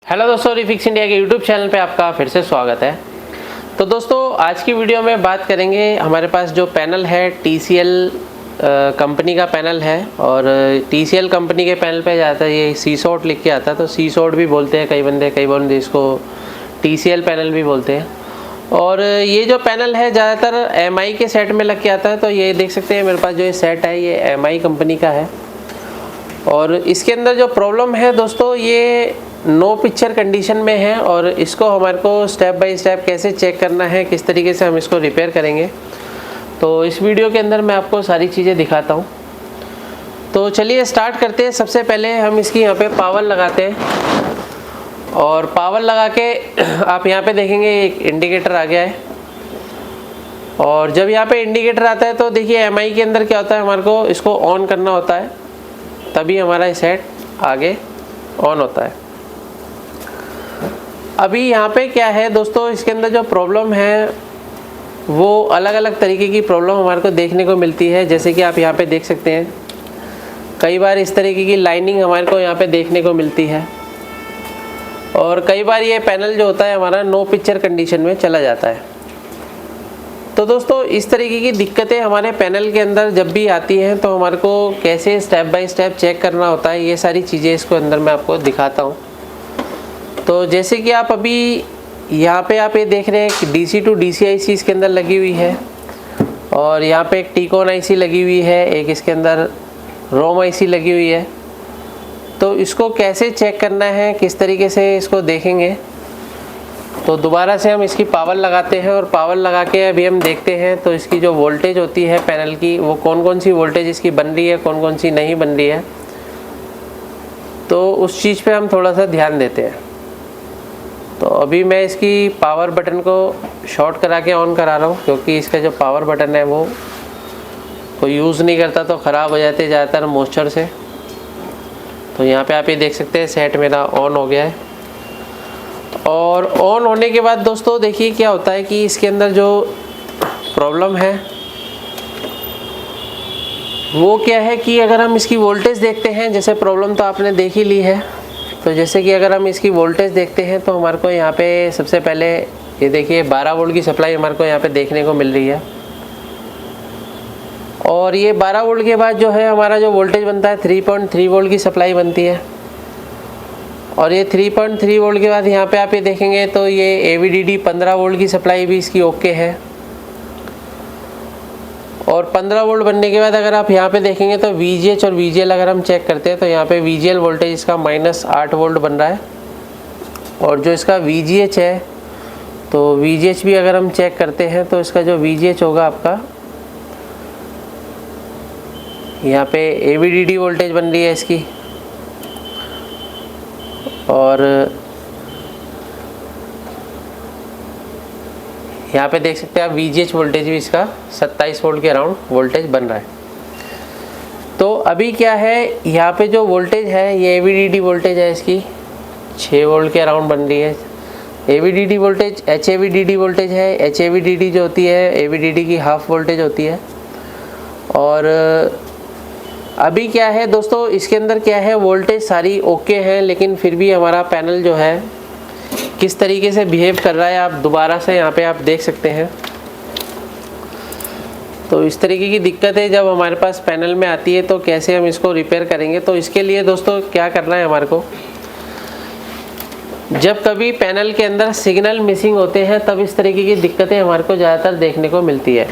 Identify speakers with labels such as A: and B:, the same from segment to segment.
A: Hello दोस्तों, refix India के YouTube channel पे आपका फिर से स्वागत है। तो दोस्तों, आज की वीडियो में बात करेंगे, हमारे पास जो पैनल है TCL कंपनी का पैनल है। और TCL कंपनी के पैनल पे जाता है ये सीसॉट लिख के आता है, तो सीसॉट भी बोलते हैं कई बंदे इसको TCL पैनल भी बोलते हैं। और ये जो पैनल है ज़्यादातर MI के सेट में लग के आता है। तो ये देख सकते हैं मेरे पास जो ये सेट है ये MI कंपनी का है। और इसके अंदर जो प्रॉब्लम है दोस्तों, ये नो पिक्चर कंडीशन में है। और इसको हमारे को स्टेप बाय स्टेप कैसे चेक करना है, किस तरीके से हम इसको रिपेयर करेंगे, तो इस वीडियो के अंदर मैं आपको सारी चीज़ें दिखाता हूँ। तो चलिए स्टार्ट करते हैं। सबसे पहले हम इसकी यहाँ पे पावर लगाते हैं। और पावर लगा के आप यहाँ पे देखेंगे एक इंडिकेटर आ गया है। और जब यहाँ पे इंडिकेटर आता है तो देखिए MI के अंदर क्या होता है, हमारे को इसको ऑन करना होता है, तभी हमारा सेट आगे ऑन होता है। अभी यहाँ पे क्या है दोस्तों, इसके अंदर जो प्रॉब्लम है वो अलग अलग तरीके की प्रॉब्लम हमारे को देखने को मिलती है। जैसे कि आप यहाँ पे देख सकते हैं, कई बार इस तरीके की लाइनिंग हमारे को यहाँ पे देखने को मिलती है। और कई बार ये पैनल जो होता है हमारा नो पिक्चर कंडीशन में चला जाता है। तो दोस्तों, इस तरीके की दिक्कतें हमारे पैनल के अंदर जब भी आती हैं तो हमारे को कैसे स्टेप बाय स्टेप चेक करना होता है, ये सारी चीज़ें इसको अंदर मैं आपको दिखाता हूँ। तो जैसे कि आप अभी यहाँ पे आप ये देख रहे हैं कि DC to DC IC इसके अंदर लगी हुई है। और यहाँ पे एक टीकॉन IC लगी हुई है, एक इसके अंदर रोम IC लगी हुई है। तो इसको कैसे चेक करना है, किस तरीके से इसको देखेंगे, तो दोबारा से हम इसकी पावर लगाते हैं। और पावर लगा के अभी हम देखते हैं तो इसकी जो वोल्टेज होती है पैनल की, वो कौन कौन सी वोल्टेज इसकी बन रही है, कौन कौन सी नहीं बन रही है, तो उस चीज़ पे हम थोड़ा सा ध्यान देते हैं। तो अभी मैं इसकी पावर बटन को शॉर्ट करा के ऑन करा रहा हूँ, क्योंकि इसका जो पावर बटन है वो कोई यूज़ नहीं करता तो ख़राब हो जाते ज़्यादातर मॉइस्चर से। तो यहाँ पे आप ये देख सकते हैं सेट मेरा ऑन हो गया है। और ऑन होने के बाद दोस्तों देखिए क्या होता है कि इसके अंदर जो प्रॉब्लम है वो क्या है कि अगर हम इसकी वोल्टेज देखते हैं, जैसे प्रॉब्लम तो आपने देख ही ली है, तो जैसे कि अगर हम इसकी वोल्टेज देखते हैं तो हमारे को यहाँ पे सबसे पहले ये देखिए 12 वोल्ट की सप्लाई हमारे को यहाँ पे देखने को मिल रही है। और ये 12 वोल्ट के बाद जो है हमारा जो वोल्टेज बनता है 3.3 वोल्ट की सप्लाई बनती है। और ये 3.3 वोल्ट के बाद यहाँ पे आप ये देखेंगे तो ये AVDD 15 वोल्ट की सप्लाई भी इसकी ओके है। और 15 वोल्ट बनने के बाद अगर आप यहाँ पे देखेंगे तो VGH और VGL अगर हम चेक करते हैं तो यहाँ पे VGL वोल्टेज इसका -8 वोल्ट बन रहा है। और जो इसका VGH है, तो VGH भी अगर हम चेक करते हैं तो इसका जो VGH होगा आपका, यहाँ पे AVDD वोल्टेज बन रही है इसकी। और यहाँ पे देख सकते हैं आप VGH वोल्टेज भी इसका 27 वोल्ट के अराउंड वोल्टेज बन रहा है। तो अभी क्या है, यहाँ पे जो वोल्टेज है ये AVDD वोल्टेज है, इसकी 6 वोल्ट के अराउंड बन रही है। AVDD वोल्टेज HAVDD वोल्टेज है। HAVDD जो होती है AVDD की हाफ वोल्टेज होती है। और अभी क्या है दोस्तों, इसके अंदर क्या है, वोल्टेज सारी ओके हैं, लेकिन फिर भी हमारा पैनल जो है किस तरीके से बिहेव कर रहा है आप दोबारा से यहाँ पे आप देख सकते हैं। तो इस तरीके की दिक्कतें जब हमारे पास पैनल में आती है तो कैसे हम इसको रिपेयर करेंगे, तो इसके लिए दोस्तों क्या करना है हमारे को, जब कभी पैनल के अंदर सिग्नल मिसिंग होते हैं तब इस तरीके की दिक्कतें हमारे को ज़्यादातर देखने को मिलती है।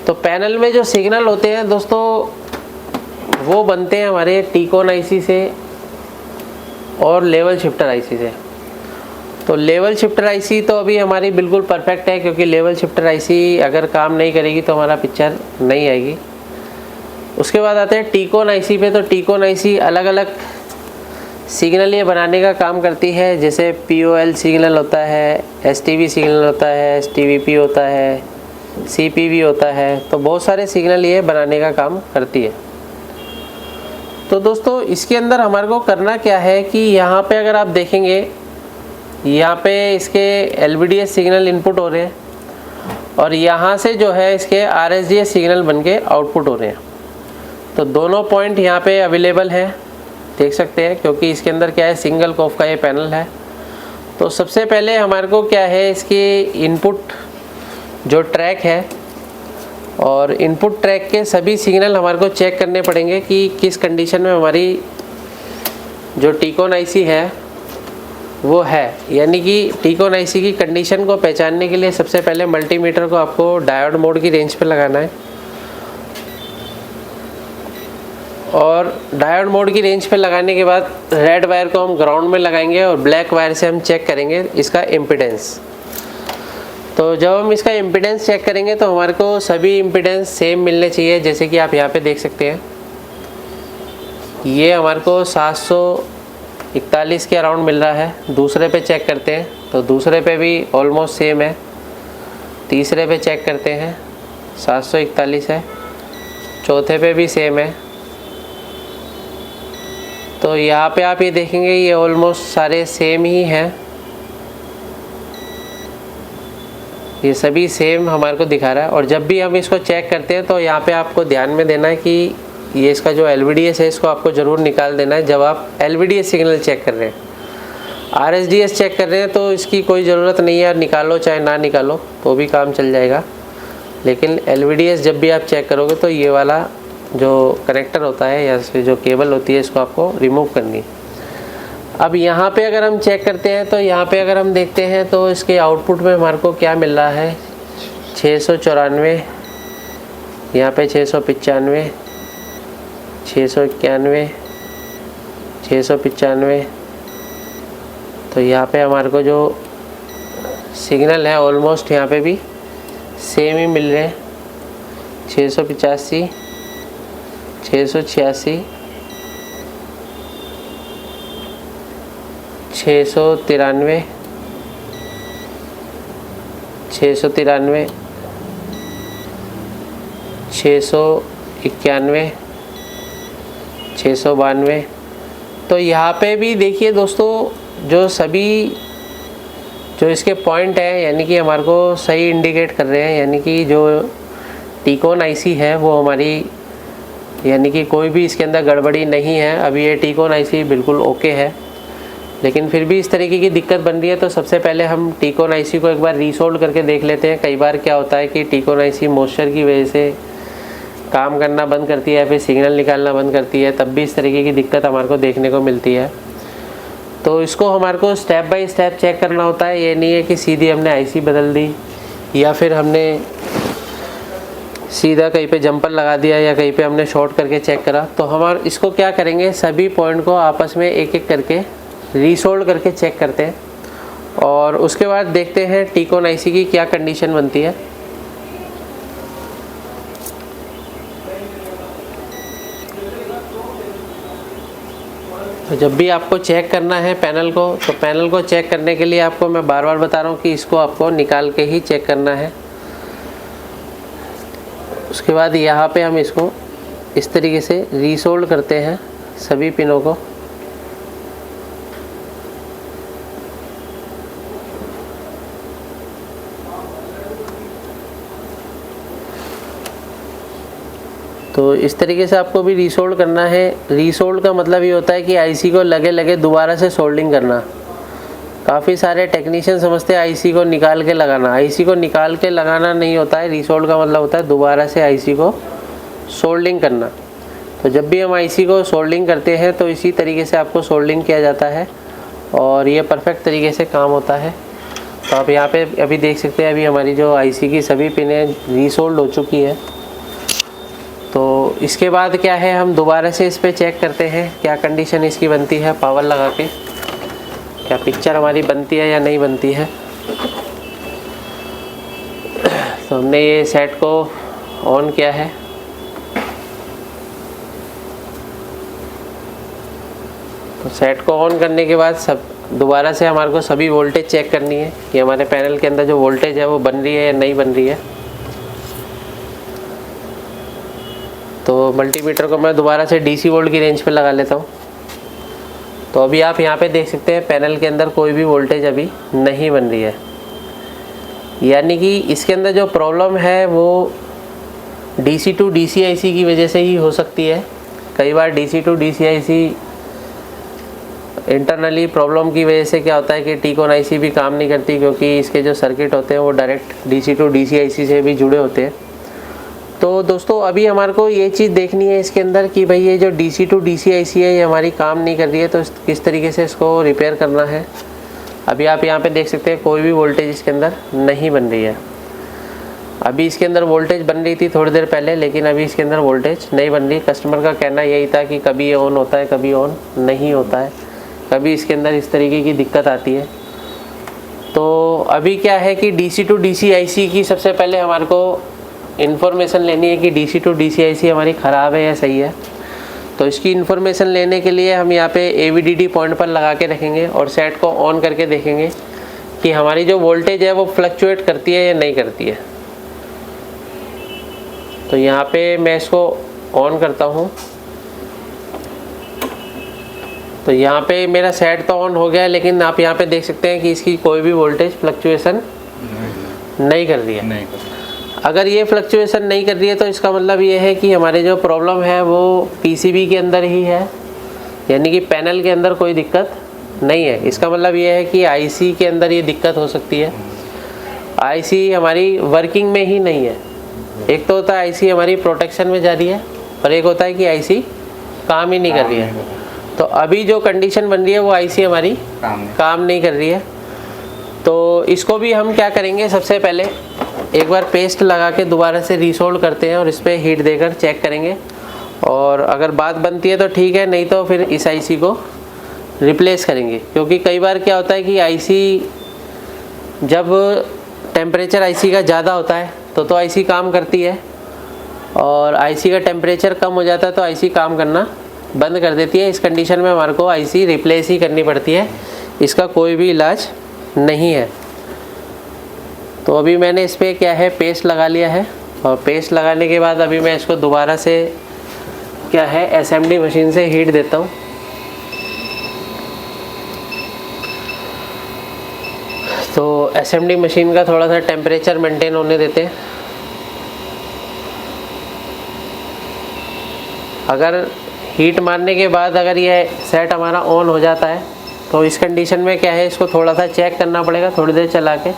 A: तो पैनल में जो सिग्नल होते हैं दोस्तों वो बनते हैं हमारे टीकॉन IC से और लेवल शिफ्टर IC से। तो लेवल शिफ्टर IC तो अभी हमारी बिल्कुल परफेक्ट है, क्योंकि लेवल शिफ्टर IC अगर काम नहीं करेगी तो हमारा पिक्चर नहीं आएगी। उसके बाद आते हैं टीकॉन IC पे। तो टीकॉन IC अलग अलग सिग्नल ये बनाने का काम करती है, जैसे POL सिग्नल होता है, STV सिग्नल होता है, STVP होता है, CPV होता है। तो बहुत सारे सिग्नल ये बनाने का काम करती है। तो दोस्तों इसके अंदर हमारे को करना क्या है कि यहाँ पे अगर आप देखेंगे, यहाँ पे इसके LVDS सिग्नल इनपुट हो रहे हैं और यहाँ से जो है इसके RSDS सिग्नल बन के आउटपुट हो रहे हैं। तो दोनों पॉइंट यहाँ पे अवेलेबल हैं। देख सकते हैं, क्योंकि इसके अंदर क्या है, सिंगल कॉफ का ये पैनल है। तो सबसे पहले हमारे को क्या है, इसके इनपुट जो ट्रैक है और इनपुट ट्रैक के सभी सिग्नल हमारे को चेक करने पड़ेंगे कि किस कंडीशन में हमारी जो टीकॉन आईसी है वो है। यानी कि टीकॉन आईसी की कंडीशन को पहचानने के लिए सबसे पहले मल्टीमीटर को आपको डायोड मोड की रेंज पे लगाना है, और डायोड मोड की रेंज पे लगाने के बाद रेड वायर को हम ग्राउंड में लगाएंगे और ब्लैक वायर से हम चेक करेंगे इसका इम्पीडेंस। तो जब हम इसका इम्पीडेंस चेक करेंगे तो हमारे को सभी इम्पीडेंस सेम मिलने चाहिए। जैसे कि आप यहाँ पे देख सकते हैं, ये हमारे को 741 के अराउंड मिल रहा है। दूसरे पे चेक करते हैं तो दूसरे पे भी ऑलमोस्ट सेम है। तीसरे पे चेक करते हैं 741 है। चौथे पे भी सेम है। तो यहाँ पे आप ये देखेंगे ये ऑलमोस्ट सारे सेम ही हैं, ये सभी सेम हमारे को दिखा रहा है। और जब भी हम इसको चेक करते हैं तो यहाँ पे आपको ध्यान में देना है कि ये इसका जो LVDS है इसको आपको ज़रूर निकाल देना है जब आप LVDS सिग्नल चेक कर रहे हैं। RSDS चेक कर रहे हैं तो इसकी कोई ज़रूरत नहीं है, निकालो चाहे ना निकालो तो भी काम चल जाएगा। लेकिन LVDS जब भी आप चेक करोगे तो ये वाला जो कनेक्टर होता है या फिर जो केबल होती है इसको आपको रिमूव करनी है। अब यहाँ पे अगर हम चेक करते हैं तो यहाँ पे अगर हम देखते हैं तो इसके आउटपुट में हमारे को क्या मिल रहा है, 694, यहाँ पे 695, 691, 695। तो यहाँ पे हमारे को जो सिग्नल है ऑलमोस्ट यहाँ पे भी सेम ही मिल रहे हैं, 685, 686, 693, 693, 691, 692। तो यहाँ पे भी देखिए दोस्तों, जो सभी जो इसके पॉइंट हैं यानी कि हमारे को सही इंडिकेट कर रहे हैं, यानी कि जो टीकॉन आईसी है वो हमारी यानी कि कोई भी इसके अंदर गड़बड़ी नहीं है। अभी ये टीकॉन आईसी बिल्कुल ओके है। लेकिन फिर भी इस तरीके की दिक्कत बन रही है तो सबसे पहले हम टीकॉन आईसी को एक बार रीसोल्ड करके देख लेते हैं। कई बार क्या होता है कि टीकॉन आईसी मॉइस्चर की वजह से काम करना बंद करती है, फिर सिग्नल निकालना बंद करती है, तब भी इस तरीके की दिक्कत हमारे को देखने को मिलती है। तो इसको हमारे को स्टेप बाय स्टेप चेक करना होता है। ये नहीं है कि सीधी हमने आईसी बदल दी या फिर हमने सीधा कहीं पे जंपर लगा दिया या कहीं पे हमने शॉर्ट करके चेक करा। तो हम इसको क्या करेंगे, सभी पॉइंट को आपस में एक एक करके रीसोल्ड करके चेक करते हैं और उसके बाद देखते हैं टीकॉन आईसी की क्या कंडीशन बनती है। तो जब भी आपको चेक करना है पैनल को, तो पैनल को चेक करने के लिए आपको मैं बार बार बता रहा हूँ कि इसको आपको निकाल के ही चेक करना है। उसके बाद यहाँ पे हम इसको इस तरीके से रीसोल्ड करते हैं सभी पिनों को। तो इस तरीके से आपको भी रीसोल्ड करना है। रीसोल्ड का मतलब ये होता है कि आईसी को लगे लगे दोबारा से सोल्डिंग करना। काफ़ी सारे टेक्नीशियन समझते हैं आईसी को निकाल के लगाना। आईसी को निकाल के लगाना नहीं होता है, रीसोल्ड का मतलब होता है दोबारा से आईसी को सोल्डिंग करना। तो जब भी हम आईसी को सोल्डिंग करते हैं तो इसी तरीके से आपको सोल्डिंग किया जाता है और ये परफेक्ट तरीके से काम होता है। तो आप यहाँ पे अभी देख सकते हैं, अभी हमारी जो आईसी की सभी पिनें रीसोल्ड हो चुकी है। तो इसके बाद क्या है, हम दोबारा से इस पर चेक करते हैं क्या कंडीशन इसकी बनती है पावर लगा के, क्या पिक्चर हमारी बनती है या नहीं बनती है। तो हमने ये सेट को ऑन किया है। तो सेट को ऑन करने के बाद सब दोबारा से हमारे को सभी वोल्टेज चेक करनी है कि हमारे पैनल के अंदर जो वोल्टेज है वो बन रही है या नहीं बन रही है। तो मल्टीमीटर को मैं दोबारा से DC वोल्ट की रेंज पे लगा लेता हूँ। तो अभी आप यहाँ पे देख सकते हैं पैनल के अंदर कोई भी वोल्टेज अभी नहीं बन रही है, यानी कि इसके अंदर जो प्रॉब्लम है वो DC टू DC IC की वजह से ही हो सकती है। कई बार DC to DC IC internally problem की वजह से क्या होता है कि टी-कॉन आईसी भी काम नहीं करती, क्योंकि इसके जो सर्किट होते हैं वो direct DC to DC IC से भी जुड़े होते हैं। तो दोस्तों अभी हमारे को ये चीज़ देखनी है इसके अंदर कि भाई ये जो डीसी टू डीसी आईसी है ये हमारी काम नहीं कर रही है, तो किस तरीके से इसको रिपेयर करना है। अभी आप यहाँ पे देख सकते हैं कोई भी वोल्टेज इसके अंदर नहीं बन रही है। अभी इसके अंदर वोल्टेज बन रही थी थोड़ी देर पहले, लेकिन अभी इसके अंदर वोल्टेज नहीं बन रही। कस्टमर का कहना यही था कि कभी ये ऑन होता है, कभी ऑन नहीं होता है, कभी इसके अंदर इस तरीके की दिक्कत आती है। तो अभी क्या है कि डीसी टू डीसी आईसी की सबसे पहले हमारे को इन्फॉर्मेशन लेनी है कि डीसी टू डीसी आईसी हमारी ख़राब है या सही है। तो इसकी इन्फॉर्मेशन लेने के लिए हम यहाँ पे AVDD पॉइंट पर लगा के रखेंगे और सेट को ऑन करके देखेंगे कि हमारी जो वोल्टेज है वो फ्लक्चुएट करती है या नहीं करती है। तो यहाँ पे मैं इसको ऑन करता हूँ, तो यहाँ पे मेरा सेट तो ऑन हो गया है, लेकिन आप यहाँ पे देख सकते हैं कि इसकी कोई भी वोल्टेज फ्लक्चुएशन नहीं कर रही है। अगर ये फ्लक्चुएशन नहीं कर रही है तो इसका मतलब ये है कि हमारे जो प्रॉब्लम है वो PCB के अंदर ही है, यानी कि पैनल के अंदर कोई दिक्कत नहीं है। इसका मतलब ये है कि IC के अंदर ये दिक्कत हो सकती है। IC हमारी वर्किंग में ही नहीं है। एक तो होता है IC हमारी प्रोटेक्शन में जा रही है, और एक होता है कि IC काम ही नहीं कर रही है। तो अभी जो कंडीशन बन रही है वो IC हमारी काम नहीं कर रही है। तो इसको भी हम क्या करेंगे, सबसे पहले एक बार पेस्ट लगा के दोबारा से रीसोल्ड करते हैं और इस पर हीट देकर चेक करेंगे, और अगर बात बनती है तो ठीक है, नहीं तो फिर इस IC को रिप्लेस करेंगे। क्योंकि कई बार क्या होता है कि IC जब टेम्परेचर IC का ज़्यादा होता है तो IC काम करती है, और IC का टेम्परेचर कम हो जाता है तो IC काम करना बंद कर देती है। इस कंडीशन में हमारे को IC रिप्लेस ही करनी पड़ती है, इसका कोई भी इलाज नहीं है। तो अभी मैंने इस पर क्या है पेस्ट लगा लिया है, और पेस्ट लगाने के बाद अभी मैं इसको दोबारा से क्या है SMD मशीन से हीट देता हूँ। तो SMD मशीन का थोड़ा सा टेम्परेचर मेंटेन होने देते हैं। अगर हीट मारने के बाद अगर ये सेट हमारा ऑन हो जाता है तो इस कंडीशन में क्या है इसको थोड़ा सा चेक करना पड़ेगा थोड़ी देर चला के,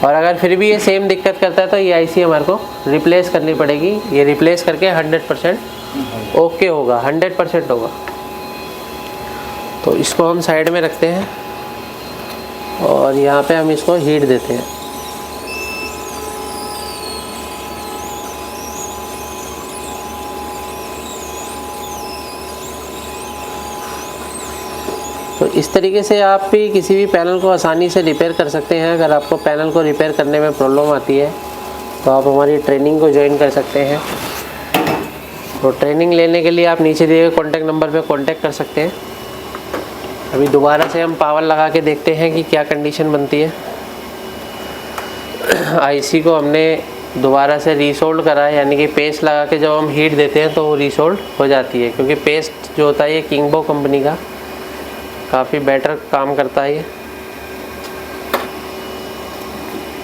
A: और अगर फिर भी ये सेम दिक्कत करता है तो ये IC हमारे को रिप्लेस करनी पड़ेगी। ये रिप्लेस करके 100% ओके होगा, 100% होगा। तो इसको हम साइड में रखते हैं और यहाँ पे हम इसको हीट देते हैं। तो इस तरीके से आप भी किसी भी पैनल को आसानी से रिपेयर कर सकते हैं। अगर आपको पैनल को रिपेयर करने में प्रॉब्लम आती है तो आप हमारी ट्रेनिंग को ज्वाइन कर सकते हैं। तो ट्रेनिंग लेने के लिए आप नीचे दिए गए कॉन्टैक्ट नंबर पे कांटेक्ट कर सकते हैं। अभी दोबारा से हम पावर लगा के देखते हैं कि क्या कंडीशन बनती है। IC को हमने दोबारा से रीसोल्ड करा है, यानी कि पेस्ट लगा के जब हम हीट देते हैं तो वो रीसोल्ड हो जाती है, क्योंकि पेस्ट जो होता है ये किंगबो कंपनी का काफ़ी बेटर काम करता है। ये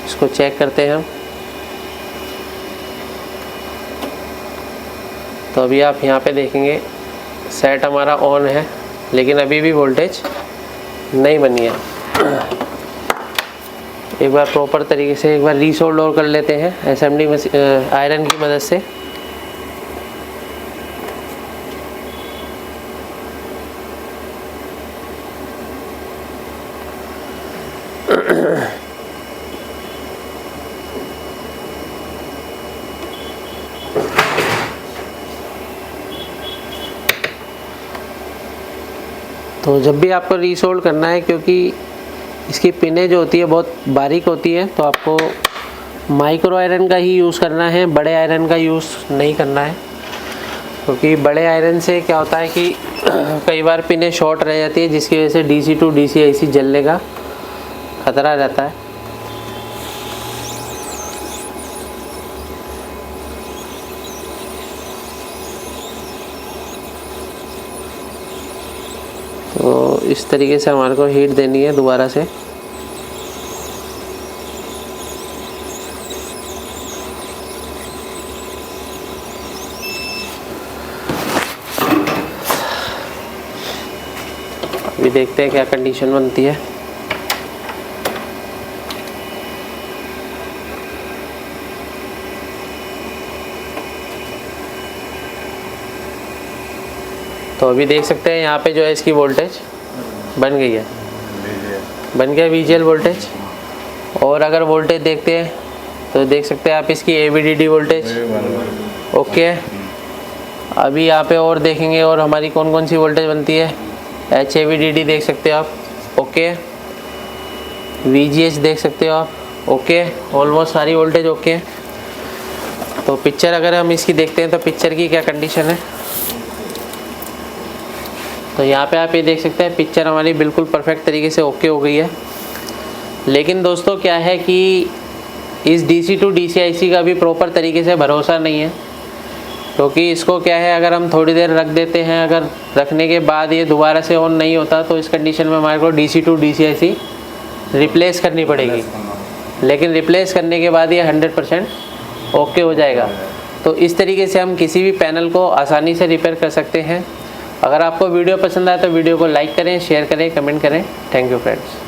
A: इसको चेक करते हैं हम। तो अभी आप यहाँ पे देखेंगे सेट हमारा ऑन है, लेकिन अभी भी वोल्टेज नहीं बनी है। एक बार प्रॉपर तरीके से एक बार रीसोल्ड और कर लेते हैं SMD आयरन की मदद से। तो जब भी आपको रीसोल्ड करना है, क्योंकि इसकी पिनें जो होती है बहुत बारीक होती है, तो आपको माइक्रो आयरन का ही यूज़ करना है, बड़े आयरन का यूज़ नहीं करना है। क्योंकि बड़े आयरन से क्या होता है कि कई बार पिनें शॉर्ट रह जाती है, जिसकी वजह से DC टू DC IC जलने का खतरा रहता है। तो इस तरीके से हमारे को हीट देनी है दोबारा से। देखते हैं क्या कंडीशन बनती है। तो अभी देख सकते हैं यहाँ पे जो है इसकी वोल्टेज बन गई है, बन गया VGL वोल्टेज। और अगर वोल्टेज देखते हैं तो देख सकते हैं आप इसकी AVDD वोल्टेज ओके है। अभी यहाँ पे और देखेंगे और हमारी कौन कौन सी वोल्टेज बनती है। HAVDD देख सकते हो आप ओके, VGH देख सकते हो आप ओके, ऑलमोस्ट सारी वोल्टेज ओके है। तो पिक्चर अगर हम इसकी देखते हैं तो पिक्चर की क्या कंडीशन है, तो यहाँ पे आप ये देख सकते हैं पिक्चर हमारी बिल्कुल परफेक्ट तरीके से ओके हो गई है। लेकिन दोस्तों क्या है कि इस DC to DC IC का भी प्रॉपर तरीके से भरोसा नहीं है, क्योंकि इसको क्या है अगर हम थोड़ी देर रख देते हैं, अगर रखने के बाद ये दोबारा से ऑन नहीं होता तो इस कंडीशन में हमारे को DC to DC IC replace करनी पड़ेगी। लेकिन रिप्लेस करने के बाद ये 100% ओके हो जाएगा। तो इस तरीके से हम किसी भी पैनल को आसानी से रिपेयर कर सकते हैं। अगर आपको वीडियो पसंद आए तो वीडियो को लाइक करें, शेयर करें, कमेंट करें। Thank you friends.